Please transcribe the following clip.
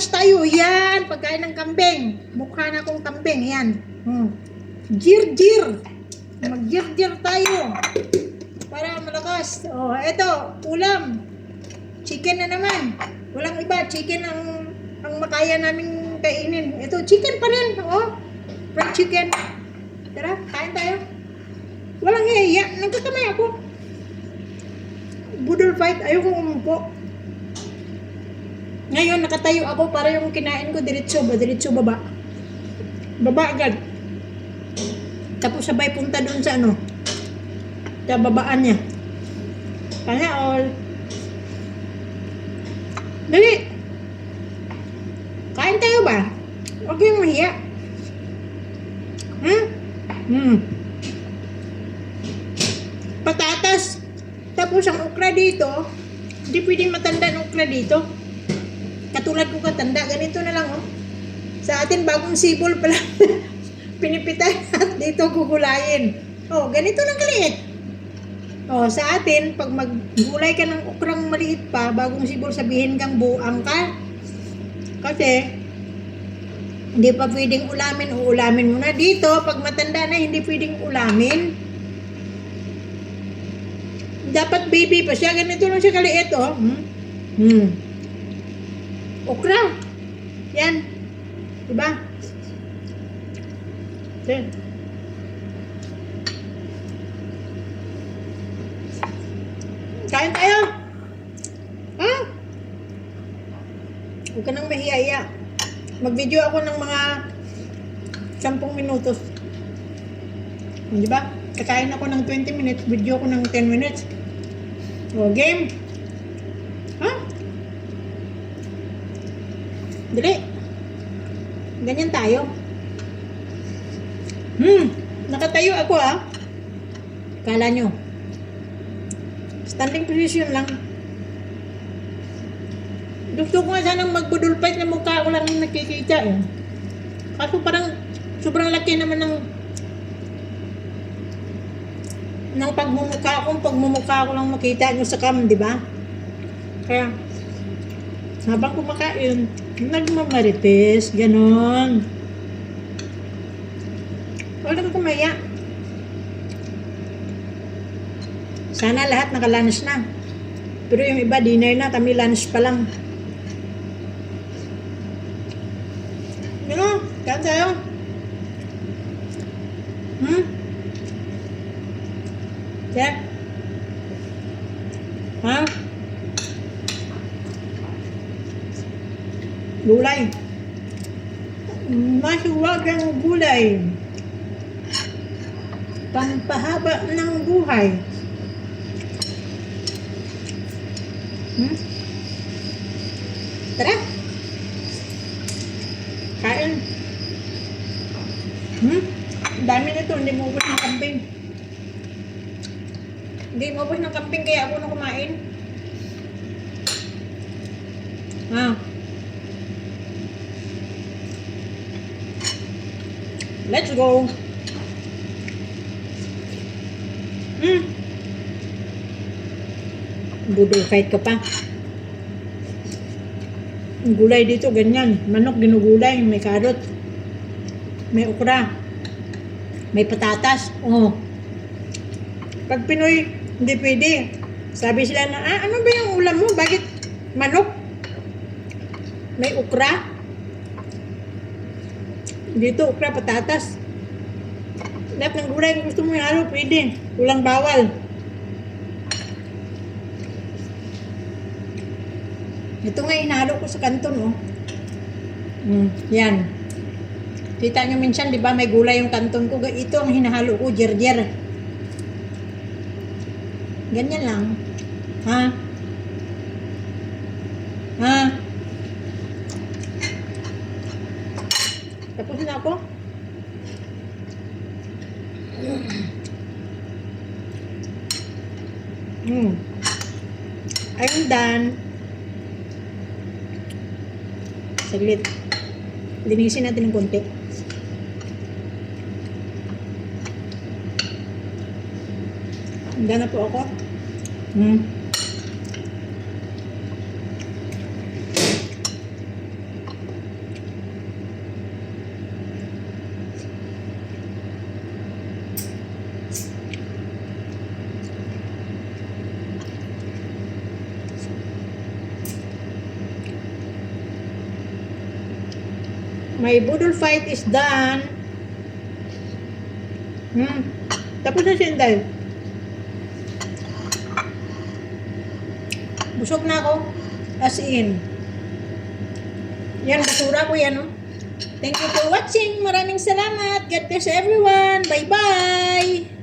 lunch tayo. Yan, pagkain ng kambing. Mukha na akong kambing, yan. Jir-jir. Mag-jir-jir tayo. Para malakas. Oh, eto, ulam. Chicken na naman. Walang iba, chicken ang makaya namin kainin. Ito, chicken pa rin. Oh, fried chicken. Tara, kain tayo. Walang hiya. Nagkakamay ako. Budol fight. Ayoko umupo. Ngayon, nakatayo ako para yung kinain ko diretso baba. Baba agad. Tapos sabay punta doon sa sa babaan niya. Sana all. Dali. Kain tayo ba? Huwag yung mahiya. Patatas. Tapos ang okra dito, hindi pwedeng matanda ng okra dito. Katulad ko katanda, ganito na lang Sa atin bagong sibol pala. Pinipitan at dito gugulayin. Ganito lang kaliit. Sa atin, pag maggulay ka ng okrang maliit pa, bagong sibol sabihin kang buang ka. Kasi, hindi pa pwedeng ulamin o ulamin mo na. Dito, pag matanda na, hindi pwedeng ulamin. Dapat baby pa siya. Ganito lang siya kaliit, Okra. Yan. Diba? Okay. Kain tayo. Huwag ka nang mahiya-hiya. Mag-video ako ng mga 10 minutos. Diba? Kakain ako ng 20 minutes. Video ako ng 10 minutes. Game. Dali. Ganyan tayo. Nakatayo ako Kala nyo. Standing position lang. Gusto ko nga sanang magbudol fight na mukha ko lang nakikita Kaso parang sobrang laki naman ng pagmumukha ko lang makita nyo sa cam, di ba? Kaya habang kumakain, nagmamarites, ganon. Wala kang kumaya. Sana lahat naka-lunch na. Pero yung iba, dinner na, kami lunch pa lang. Kain tayo. Yeah. Gulay. Masuwagang gulay. Pampahaba ng buhay. Tara. Kain. Dami nito, hindi mo ubos ng kambing. Hindi mo ubos ng kambing, kaya ako na kumain. Let's go. Budol fight ka pa. Gulay dito, ganyan. Manok ginugulay, may karot, may okra, may patatas. Pag Pinoy, hindi pwede. Sabi sila na, ano ba yung ulam mo? Bakit manok? May okra. Dito, okra, patatas. Lahat ng gulay kung gusto mo ihalo, pwede. Walang bawal. Ito nga inahalo ko sa kanton, Yan. Kita nyo minsan, di ba, may gulay yung kanton ko. Ito ang hinahalo ko, jer-jer. Ganyan lang. Tapos na ako. I'm done. Saglit. Linisin natin ng konti. Handa na po ako. My budol fight is done. Tapos na si Inday. Busog na ako. As in. Yan, basura ko yan, oh. Thank you for watching. Maraming salamat. God bless everyone. Bye-bye.